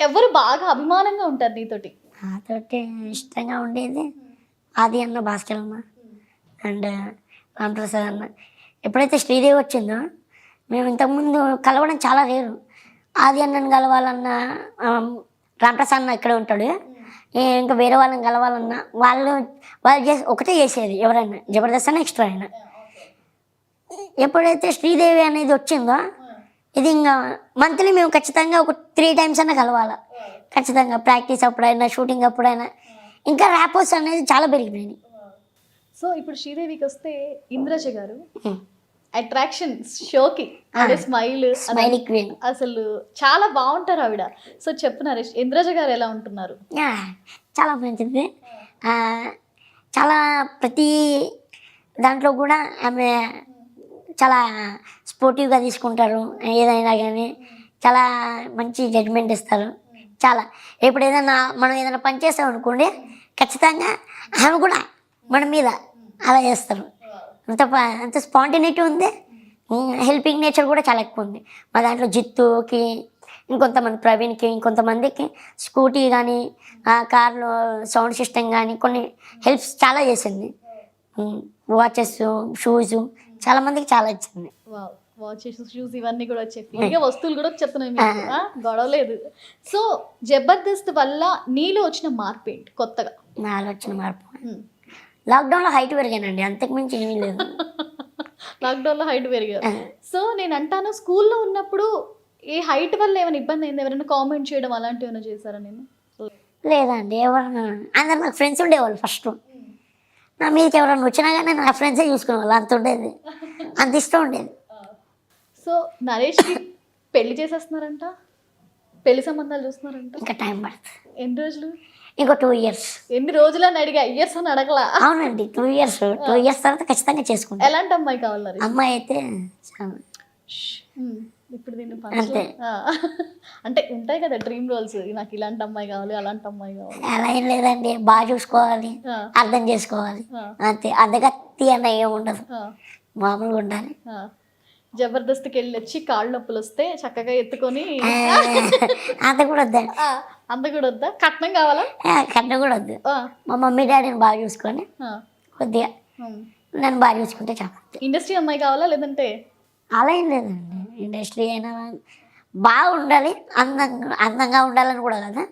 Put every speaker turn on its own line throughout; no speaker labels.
ఎవరు బాగా అభిమానంగా ఉంటారు నీతోటి?
నాతోటి ఇష్టంగా ఉండేది ఆది అన్న, భాస్కర్ అన్న అండ్ రామప్రసాద్ అన్న. ఎప్పుడైతే శ్రీదేవి వచ్చిందో మేము ఇంతకుముందు కలవడం చాలా రేరు. ఆది అన్నను కలవాలన్నా రామప్రసాద్ అన్న ఇక్కడే ఉంటాడు. ఇంకా వేరే వాళ్ళని కలవాలన్నా వాళ్ళు ఒకటే చేసేది, ఎవరైనా జబర్దస్త్ అన్న ఎక్స్ట్రా అయినా. ఎప్పుడైతే శ్రీదేవి అనేది వచ్చిందో ఇది ఇంకా మంత్లీ మేము ఖచ్చితంగా ఒక 3 times అన్నా కలవాలి ఖచ్చితంగా. ప్రాక్టీస్ అప్పుడైనా, షూటింగ్ అప్పుడైనా. ఇంకా ర్యాపోస్ అనేది చాలా పెరిగిపోయింది.
సో ఇప్పుడు శ్రీదేవికి వస్తే ఇంద్రజ గారు అట్రాక్షన్ షోకి ఆవిడ
స్మైలీ క్వీన్
అసలు చాలా బాగుంటారు ఆవిడ. సో చెప్పు నరేష్, ఇంద్రజ గారు ఎలా ఉంటున్నారు?
చాలా మంచిది. చాలా ప్రతి దాంట్లో కూడా ఆమె చాలా స్పోర్టివ్గా తీసుకుంటారు. ఏదైనా కానీ చాలా మంచి జడ్జ్మెంట్ ఇస్తారు. చాలా ఇప్పుడు మనం ఏదైనా పని చేస్తాం అనుకోండి, ఖచ్చితంగా ఆమె కూడా మన మీద అలా చేస్తారు. అంత స్పాంటినిటీ ఉంది. హెల్పింగ్ నేచర్ కూడా చాలా ఎక్కువ ఉంది. మా దాంట్లో జిత్తుకి, ఇంకొంతమంది ప్రవీణ్కి, ఇంకొంతమందికి స్కూటీ కానీ, కార్లో సౌండ్ సిస్టమ్ కానీ కొన్ని హెల్ప్స్ చాలా చేసింది. వాచెస్, షూస్ చాలామందికి చాలా ఇచ్చింది.
వాచెస్, షూస్ ఇవన్నీ కూడా వచ్చాయి. ఫ్రీగా వస్తువులు కూడా చెప్తున్నాయి మీకు, గొడవలేదు. సో జబర్దస్త్ వల్ల నీలో వచ్చిన మార్పు ఏంటి కొత్తగా?
నాలో వచ్చిన మార్పు లాక్డౌన్లో హైట్ పెరిగానండి, అంతకుమించి ఏమీ లేదు.
లాక్డౌన్లో హైట్ పెరిగారు. సో నేను అంటాను, స్కూల్లో ఉన్నప్పుడు ఈ హైట్ వల్ల ఏమైనా ఇబ్బంది అయింది? ఎవరైనా కామెంట్ చేయడం అలాంటివి ఏమైనా చేశారా? నేను
లేదండి, ఎవరైనా అందరు నాకు ఫ్రెండ్స్ ఉండేవాళ్ళు. ఫస్ట్ నా మీదకి ఎవరైనా వచ్చినా కానీ నా ఫ్రెండ్సే చూసుకునేవాళ్ళు. అంత ఉండేది, అంత ఇష్టం ఉండేది.
సో నరేష్కి పెళ్లి చేసేస్తున్నారంట, పెళ్లి సంబంధాలు చూస్తున్నారంట.
ఇంకా టైం పడుతుంది.
ఎన్ని రోజులు?
ఇంకో 2 years.
ఎన్ని రోజులు అని అడిగా, ఇయర్స్ అని అడగలా.
అవునండి, 2 years. 2 years తర్వాత ఖచ్చితంగా చేసుకుంటాం.
ఎలాంటి అమ్మాయి కావాలి?
అమ్మాయి అయితే
ఇప్పుడు దీన్ని అంటే ఉంటాయి కదా డ్రీమ్ రోల్స్, నాకు ఇలాంటి అమ్మాయి కావాలి, అలాంటి అమ్మాయి కావాలి.
అలా ఏం లేదండి, బాగా చూసుకోవాలి, అర్థం చేసుకోవాలి, అంతే. అందగత్తి అన్న ఏమి ఉండదు, మామూలుగా ఉండాలి.
జబర్దస్త్కి వెళ్ళి వచ్చి కాళ్ళు నొప్పులు వస్తే చక్కగా ఎత్తుకొని
అంత కూడా వద్దండి.
అంత కూడా వద్దా? కట్నం కావాలా?
కట్నం కూడా వద్దు. మా మమ్మీ డాడీని బాగా చూసుకొని కొద్దిగా నన్ను బాగా చూసుకుంటే చాలా.
ఇండస్ట్రీ అమ్మాయి కావాలా లేదంటే?
అలా ఏం లేదండి, ఇండస్ట్రీ అయినా బాగా ఉండాలి, అందంగా ఉండాలని కూడా కదా,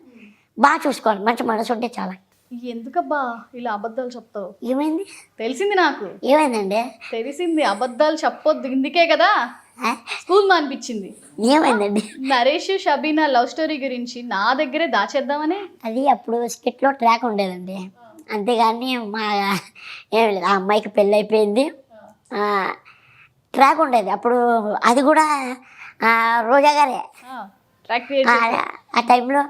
బాగా చూసుకోవాలి, మంచి మనసు ఉంటే చాలా.
ఎందుకబ్బా ఇలా అబద్ధాలు చెప్తావు?
ఏమైంది?
తెలిసింది నాకు.
ఏమైందండి?
తెలిసింది, అబద్ధాలు చెప్పొద్దు. ఇందుకే కదా స్కూల్ మానిపించింది.
ఏమైందండి?
నరేష్ షబీనా లవ్ స్టోరీ గురించి నా దగ్గరే దాచేద్దామని.
అది అప్పుడు స్కిట్లో ట్రాక్ ఉండేదండి, అంతేగాని మా ఏం లేదు. ఆ అమ్మాయికి పెళ్ళి అయిపోయింది, ట్రాక్ ఉండేది అప్పుడు. అది కూడా రోజా గారే ఆ టైంలో.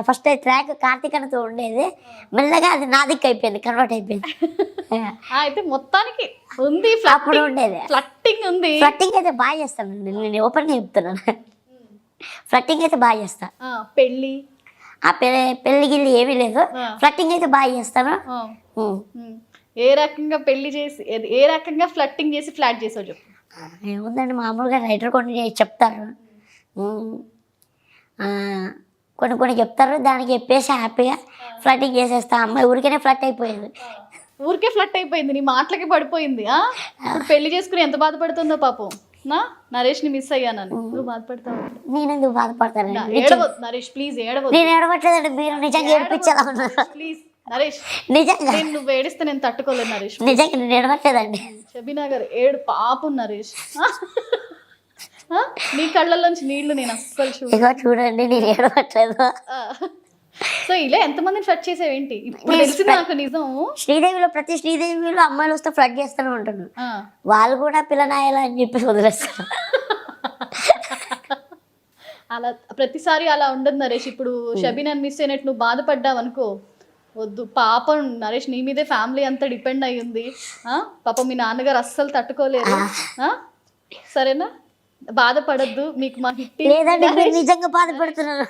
ఫస్ట్ ట్రాక్ కార్తీకనతో ఉండేది, మెల్లగా అది నా దిక్కు అయిపోయింది, కన్వర్ట్ అయిపోయింది.
అయితే మొత్తానికి ఉంది, అప్పుడు ఉండేది. ఫ్లట్టింగ్ ఉంది.
ఫ్లట్టింగ్ అయితే బాగా చేస్తానండి, నేను ఓపెన్గా చెప్తున్నాను. ఫ్లట్టింగ్ అయితే బాగా చేస్తా.
పెళ్ళి
పెళ్ళి గిల్లి ఏమీ లేదు, ఫ్లట్టింగ్ అయితే బాగా చేస్తాను.
ఏ రకంగా పెళ్లి చేసి, ఏ రకంగా ఫ్లట్టింగ్ చేసి ఫ్లాట్ చేసావు చెప్పు.
ఏముందండి, మామూలుగా రైటర్ కొన్ని చెప్తారు, కొన్ని చెప్తారు, దానికి చెప్పేసి హ్యాపీగా ఫ్లట్టింగ్ చేసేస్తా. అమ్మాయి ఊరికేనే ఫ్లట్ అయిపోయింది.
ఊరికే ఫ్లట్ అయిపోయింది, నీ మాటలకి పడిపోయింది. ఇప్పుడు పెళ్లి చేసుకుని ఎంత బాధపడుతుందో పాపం. నరేష్ని మిస్ అయ్యానని నువ్వు బాధపడతావు?
నేను ఎందుకు బాధపడతాను?
నరేష్ ప్లీజ్ ఏడవద్దు.
నేను ఏడవట్లేదండి, మీరు నిజంగా ఏడిపించాలా
ప్లీజ్ నరేష్.
నిజంగా
నువ్వు ఏడిస్తే నేను తట్టుకోలేదు నరేష్.
నిజంగా నేను ఏడవట్లేదండి.
షబీనా గారు ఏడు పాపం నరేష్. నీ కళ్ళల్లోంచి నీళ్లు నేను అస్సలు
చూడండి, నేను ఏడవట్లేదు.
సో ఇలా ఎంతమందిని ఫ్లడ్ చేసేవేంటి? ఇప్పుడు తెలిసింది నాకు నిజం.
శ్రీదేవిలో ప్రతి శ్రీదేవిలో అమ్మాయిలు వస్తే ఫ్లడ్ చేస్తూనే ఉంటాను, వాళ్ళు కూడా పిల్లనాయాలా అని చెప్పి వదిలేస్తారు.
అలా ప్రతిసారి అలా ఉండదు నరేష్. ఇప్పుడు షబీనాని మిస్ అయినట్టు నువ్వు బాధపడ్డావు అనుకో, వద్దు. పాపం నరేష్, నీ మీదే ఫ్యామిలీ అంతా డిపెండ్ అయ్యి ఉంది. పాపం మీ నాన్నగారు అస్సలు తట్టుకోలేరు. సరేనా, బాధపడద్దు. మీకు మా హిట్
నిజంగా బాధపడుతున్నారు.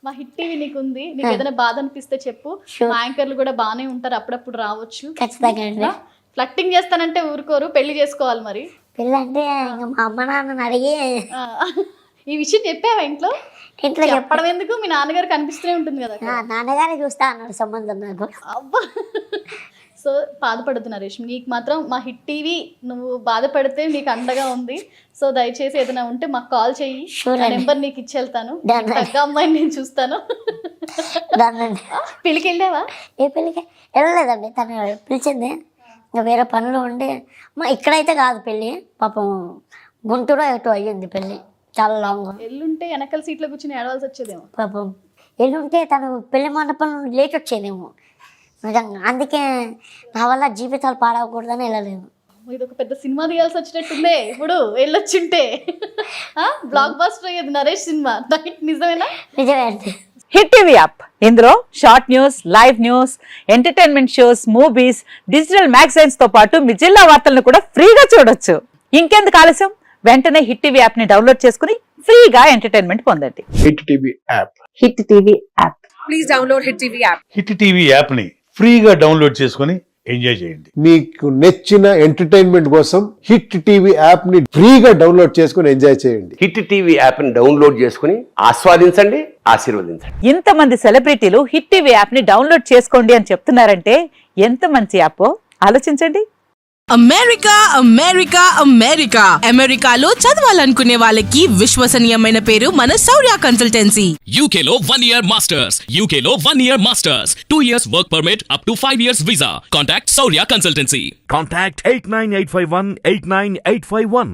మా హిట్ టీవీ నీకు ఉంది, నీకు ఏదైనా బాధ అనిపిస్తే చెప్పు. మా యాంకర్లు కూడా బాగానే ఉంటారు, అప్పుడప్పుడు రావచ్చు.
ఖచ్చితంగా.
ఫ్లట్టింగ్ చేస్తానంటే ఊరుకోరు, పెళ్లి చేసుకోవాలి. మరి
పెళ్ళి అంటే మా అమ్మ నాన్నని అడిగి
ఈ విషయం చెప్పావా ఇంట్లో?
ఇంట్లో
చెప్పడం ఎందుకు, మీ నాన్నగారు కనిపిస్తూనే ఉంటుంది కదా.
నాన్నగారే చూస్తా అన్నాడు సంబంధం నాకు.
అబ్బా. సో బాధపడుతు నరేష్, నీకు మాత్రం మా హిట్ టీవీ నువ్వు బాధపడితే నీకు అండగా ఉంది. సో దయచేసి ఏదైనా ఉంటే మాకు కాల్ చెయ్యి, నెంబర్ నీకు ఇచ్చేళ్తాను. తగ్గ అమ్మాయిని నేను చూస్తాను. పెళ్ళికి వెళ్ళావా?
ఏ పెళ్ళికి వెళ్ళలేదండి, తను పిలిచింది. ఇంకా వేరే పనులు ఉండి ఇక్కడైతే కాదు పెళ్ళి, పాపం గుంటూరు ఎటు అయ్యింది పెళ్ళి, చాలా లాంగ్.
ఎల్లుంటే వెనకాల సీట్లో కూర్చొని ఏడవలసి వచ్చేదేమో.
పాపం ఎల్లుంటే తను పెళ్లి మండపం నుండి లేట్ వచ్చేదేమో నిజంగా. అందుకే నా వల్ల జీవితాలు పాడవకూడదని వెళ్ళలేదు.
ఇది ఒక పెద్ద సినిమా తీయాల్సి వచ్చినట్టుందే. ఇప్పుడు వెళ్ళొచ్చుంటే బ్లాక్ బస్టర్ అయ్యేది నరేష్ సినిమా. నిజమేనా?
నిజమే అండి.
హిట్ టీవీ యాప్, ఇందులో short news, live news, entertainment shows, movies, digital magazines తో పాటు మీ జిల్లా వార్తలను కూడా ఫ్రీగా చూడొచ్చు. ఇంకెందుకు ఆలస్యం, వెంటనే హిట్ టీవీ యాప్ ని డౌన్లోడ్ చేసుకుని ఫ్రీగా ఎంటర్టైన్మెంట్ పొందండి.
Hit TV app.
Hit TV app.
Please download hit TV app.
Hit TV app ని ఫ్రీగా డౌన్లోడ్ చేసుకొని ఎంజాయ్ చేయండి.
మీకు నచ్చిన ఎంటర్టైన్మెంట్ కోసం హిట్ టీవీ యాప్ ని ఫ్రీగా డౌన్లోడ్ చేసుకొని ఎంజాయ్ చేయండి.
హిట్ టీవీ యాప్ ని డౌన్లోడ్ చేసుకుని ఆస్వాదించండి, ఆశీర్వదించండి.
ఇంతమంది సెలబ్రిటీలు హిట్ టీవీ యాప్ ని డౌన్లోడ్ చేసుకోండి అని చెప్తున్నారంటే ఎంత మంచి యాప్ ఆలోచించండి.
అమెరికా అమెరికా అమెరికా అమెరికాలో చదవాలనుకునే వాళ్ళకి విశ్వసనీయమైన పేరు మన శౌర్య కన్సల్టెన్సీ.
UK లో 1 year masters. UK లో 1 year masters. 2 years work permit up to 5 years visa. Contact Saurya Consultancy.
Contact 89851 89851.